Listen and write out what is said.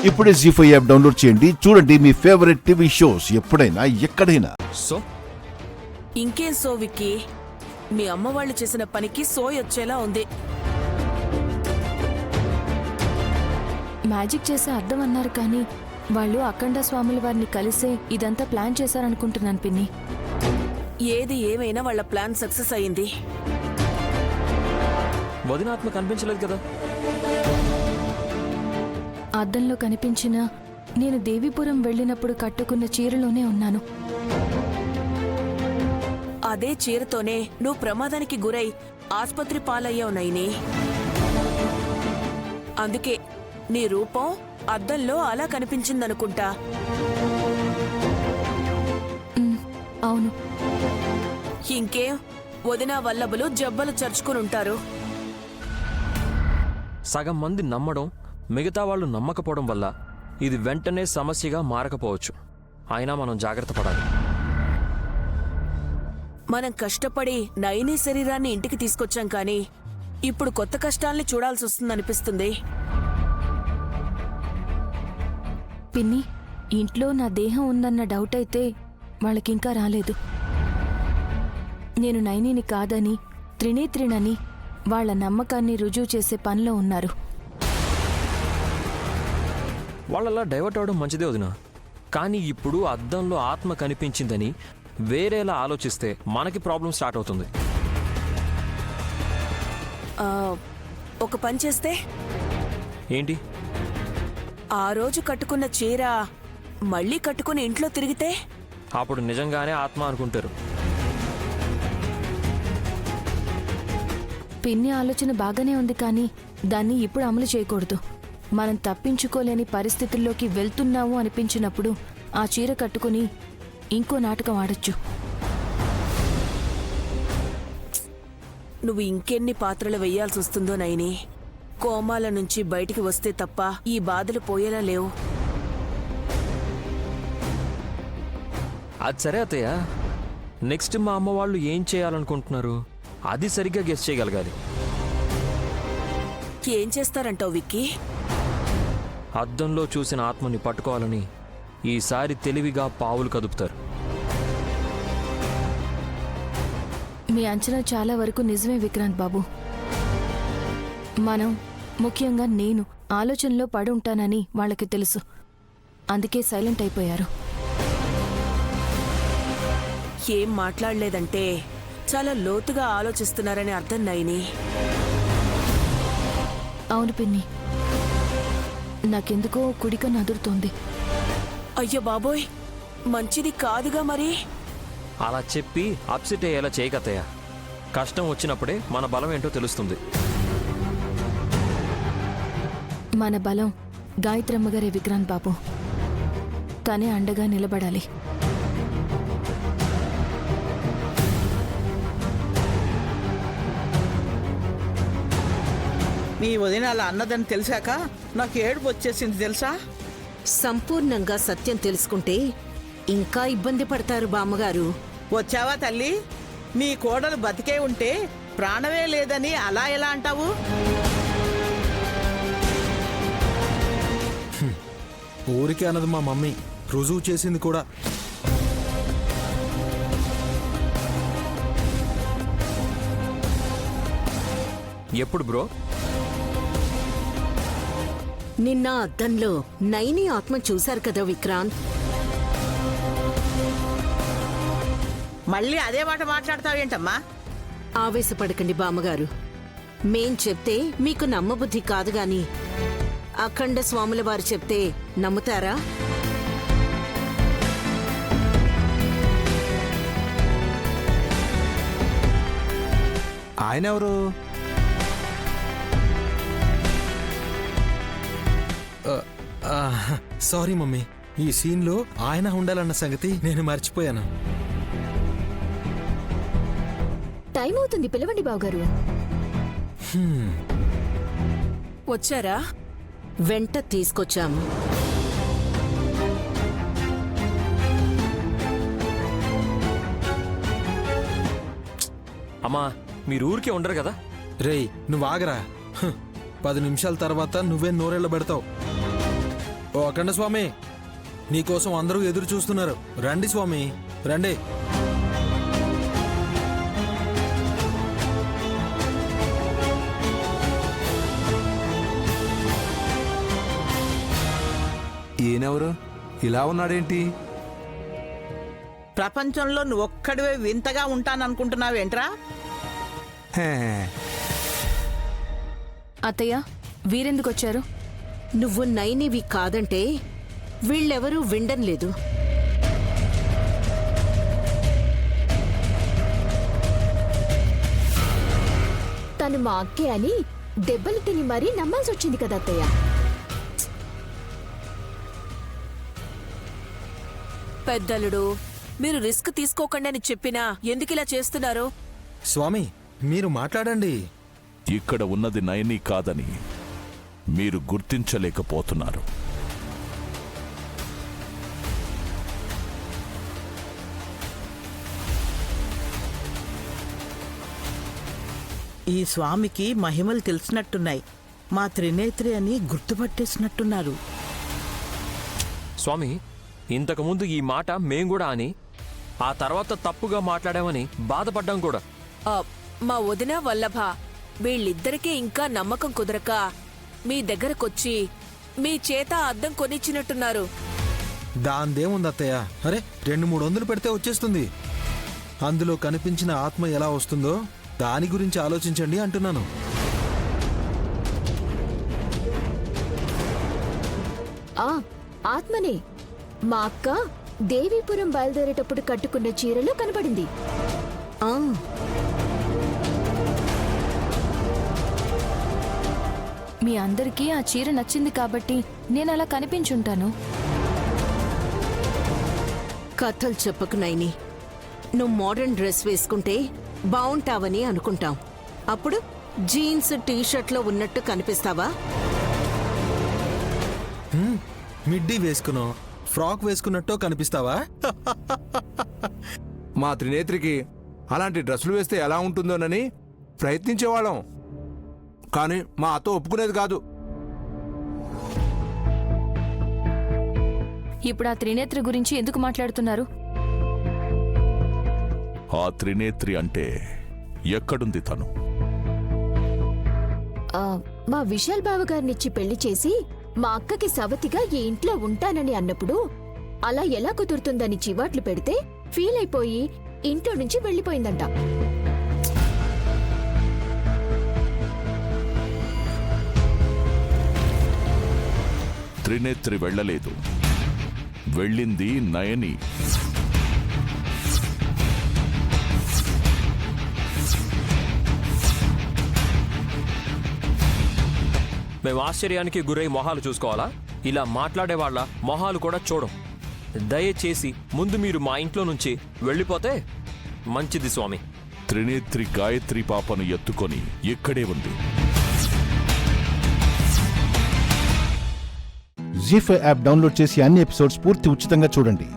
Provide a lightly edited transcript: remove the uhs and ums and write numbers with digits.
ఇప్పుడే జీ5 app download చేయండి. చూడండి మీ ఫేవరెట్ టీవీ షోస్ ఎప్పుడైనా ఎక్కడైనా. సో ఇంకేం సో విక్కీ, మీ అమ్మ వాళ్ళు చేసిన పనికి సోయ్ వచ్చేలా ఉంది. మ్యాజిక్ చేసే అర్థం అన్నారు కానీ వాళ్ళు అఖండ స్వాముల వారిని కలిసే ఇదంతా ప్లాన్ చేశారనుకుంటున్నాను పిన్ని. ఏది ఏమైనా వాళ్ళ ప్లాన్ సక్సెస్ అయింది. వదిన ఆత్మ కనిపించలేదు కదా? అద్దంలో కనిపించిన నేను దేవీపురం వెళ్ళినప్పుడు కట్టుకున్న చీరలోనే ఉన్నాను. అదే చీరతోనే నువ్వు ప్రమాదానికి గురై ఆస్పత్రి పాలయ్యావు నైని. అందుకే నీ రూపం అద్దంలో అలా కనిపించిందనుకుంటా. అవును. ఇంకేం, వదిన వల్లభులు జబ్బలు చర్చుకునుంటారు. సగం మంది నమ్మడం, మిగతా వాళ్ళు నమ్మకపోవడం వల్ల ఇది వెంటనే సమస్యగా మారకపోవచ్చు. అయినా మనం జాగ్రత్త పడాలి. మనం కష్టపడి నైని శరీరాన్ని ఇంటికి తీసుకొచ్చాం కానీ ఇప్పుడు కొత్త కష్టాల్ని చూడాల్సి వస్తుందనిపిస్తుంది. పిన్ని, ఇంట్లో నా దేహం ఉందన్న డౌట్ అయితే వాళ్ళకింకా రాలేదు. నేను నైనిని కాదని, త్రినేత్రినని వాళ్ళ నమ్మకాన్ని రుజువు చేసే పనిలో ఉన్నారు. వాళ్ళలా డైవర్ట్ అవడం మంచిదే వదిన. కానీ ఇప్పుడు అద్దంలో ఆత్మ కనిపించిందని వేరేలా ఆలోచిస్తే మనకి ప్రాబ్లం స్టార్ట్ అవుతుంది. ఒక పని చేస్తే, ఏంటి? ఆ రోజు కట్టుకున్న చీర మళ్ళీ కట్టుకుని ఇంట్లో తిరిగితే అప్పుడు నిజంగానే ఆత్మ అనుకుంటారు. పిన్ని ఆలోచన బాగానే ఉంది కానీ దాన్ని ఇప్పుడు అమలు చేయకూడదు. మనం తప్పించుకోలేని పరిస్థితుల్లోకి వెళ్తున్నాము అనిపించినప్పుడు ఆ చీర కట్టుకుని ఇంకో నాటకం ఆడొచ్చు. నువ్వు ఇంకెన్ని పాత్రలు వెయ్యాల్సి వస్తుందో నైని. కోమాల నుంచి బయటికి వస్తే తప్ప ఈ బాధలు పోయేలా లేవు. అది సరే అత్తయ్య, నెక్స్ట్ మా అమ్మ వాళ్ళు ఏం చేయాలనుకుంటున్నారు అది సరిగ్గా గెస్ చేయగలగాలి. ఏం చేస్తారంటావు విక్కీ? అద్దంలో చూసిన ఆత్మని పట్టుకోవాలని ఈసారి తెలివిగా పావులు కదుపుతారు. మీ అంచనా చాలా వరకు నిజమే విక్రాంత్ బాబు. మనం, ముఖ్యంగా నేను, ఆలోచనలో పడి ఉంటానని వాళ్ళకి తెలుసు. అందుకే సైలెంట్ అయిపోయారు. ఏం మాట్లాడలేదంటే చాలా లోతుగా ఆలోచిస్తున్నారని అర్థం నైని. అవును పిన్ని, నాకెందుకో కుడికన్ను అదురుతోంది. అయ్యో బాబోయ్, మంచిది కాదుగా మరి. అలా చెప్పి అప్సెట్ అయ్యేలా చేయకత్తయ్య. కష్టం వచ్చినప్పుడే మన బలం ఏంటో తెలుస్తుంది. మన బలం గాయత్రమ్మగారే విక్రాంత్ బాబు. తనే అండగా నిలబడాలి. నీ వదిన అలా అన్నదని తెలిసాక నాకు ఏడుపు వచ్చేసింది తెలుసా? సంపూర్ణంగా సత్యం తెలుసుకుంటే ఇంకా ఇబ్బంది పడతారు బామ్మగారు. వచ్చావా తల్లి? నీ కోడలు బతికే ఉంటే ప్రాణమే లేదని అలా ఎలా అంటావు? ఊరికే అన్నది మా మమ్మీ, రుజువు చేసింది కూడా. ఎప్పుడు బ్రో? నిన్న అద్దంలో నైని ఆత్మ చూశారు కదా విక్రాంత్. మళ్ళీ అదే మాట మాట్లాడతావేంటమ్మా? ఆవేశపడకండి బామ్మగారు. మేం చెప్తే మీకు నమ్మబుద్ధి కాదు గాని అఖండ స్వాముల వారు చెప్తే నమ్ముతారా? ఆయన ఎవరు? సారీ మమ్మీ, ఈ సీన్లో ఆయన ఉండాలన్న సంగతి నేను మర్చిపోయాను. టైం అవుతుంది, పిలవండి బావగారు. వచ్చారా? వెంట తీసుకొచ్చాము. అమ్మా, మీరు ఊరికే ఉండరు కదా? రేయ్, నువ్వు ఆగరా. 10 నిమిషాల తర్వాత నువ్వే నోరెళ్ళ పెడతావు. ఓ అఖండ స్వామి, నీకోసం అందరూ ఎదురు చూస్తున్నారు. రండి స్వామి, రండి. ఈయనెవరు ఇలా ఉన్నాడేంటి? ప్రపంచంలో నువ్వు ఒక్కడివే వింతగా ఉంటాననుకుంటున్నావేంట్రా? హే, అత్తయ్య, వీరెందుకొచ్చారు? నువ్వు నైనివి కాదంటే వీళ్ళెవరూ వినడం లేదు. తను మా అక్కే అని దెబ్బలు తిని మరీ నమ్మాల్సి వచ్చింది కదా అత్తయ్య. పెద్దలుడు, మీరు రిస్క్ తీసుకోకండి అని చెప్పినా ఎందుకిలా చేస్తున్నారు? స్వామి, మీరు మాట్లాడండి. ఇక్కడ ఉన్నది నయని కాదని మీరు గుర్తించలేకపోతున్నారు. ఈ స్వామికి మహిమలు తెలిసినట్టున్నాయి. మా త్రినేత్రి అని గుర్తుపట్టేసినట్టున్నారు. స్వామి, ఇంతకుముందు ఈ మాట మేం కూడా అని ఆ తర్వాత తప్పుగా మాట్లాడామని బాధపడ్డాం కూడా. మా వదిన వల్లభ వీళ్ళిద్దరికీ ఇంకా నమ్మకం కుదరక మీ దగ్గరకొచ్చి మీ చేత అద్దం కొనిచ్చినట్టున్నారు. దాందేముంది అత్తయ్య? అరే, 200-300 పెడితే వచ్చేస్తుంది. అందులో కనిపించిన ఆత్మ ఎలా వస్తుందో దాని గురించి ఆలోచించండి అంటున్నాను. ఆ ఆత్మనే మా అక్క దేవీపురం బయలుదేరేటప్పుడు కట్టుకున్న చీరలో కనబడింది. ఆ మీ అందరికీ ఆ చీర నచ్చింది కాబట్టి నేను అలా కనిపించుంటాను. కథలు చెప్పకు నైని. నువ్వు మోడర్న్ డ్రెస్ వేసుకుంటే బావుంటావని అనుకుంటాం. అప్పుడు జీన్స్ టీషర్ట్లో ఉన్నట్టు కనిపిస్తావా? Midi వేసుకునో frock వేసుకున్నట్టో కనిపిస్తావా? మా త్రినేత్రికి అలాంటి డ్రెస్సులు వేస్తే ఎలా ఉంటుందోనని ప్రయత్నించేవాళ్ళం, కానీ మా అత్త ఒప్పుకునేది కాదు. ఇప్పుడు ఆ త్రినేత్రి గురించి ఎందుకు మాట్లాడుతున్నారు? ఆ త్రినేత్రి అంటే ఎక్కడుంది తను? మా విశాల్ బావ గారినిచ్చి పెళ్లి చేసి మా అక్కకి సవతిగా ఈ ఇంట్లో ఉంటానని అన్నప్పుడు అలా ఎలా కుదురుతుందని చివాట్లు పెడితే ఫీల్ అయిపోయి ఇంట్లో నుంచి వెళ్లిపోయిందంట. త్రినేత్రి వెళ్ళలేదు, వెళ్ళింది నయని. మేము ఆశ్చర్యానికి గురై మొహాలు చూసుకోవాలా? ఇలా మాట్లాడే వాళ్ళ మొహాలు కూడా చూడం. దయచేసి ముందు మీరు మా ఇంట్లో నుంచి వెళ్ళిపోతే మంచిది స్వామి. త్రినేత్రి గాయత్రి పాపను ఎత్తుకొని ఇక్కడే ఉంది. జీ5 యాప్ డౌన్లోడ్ చేసి అన్ని ఎపిసోడ్స్ పూర్తి ఉచితంగా చూడండి.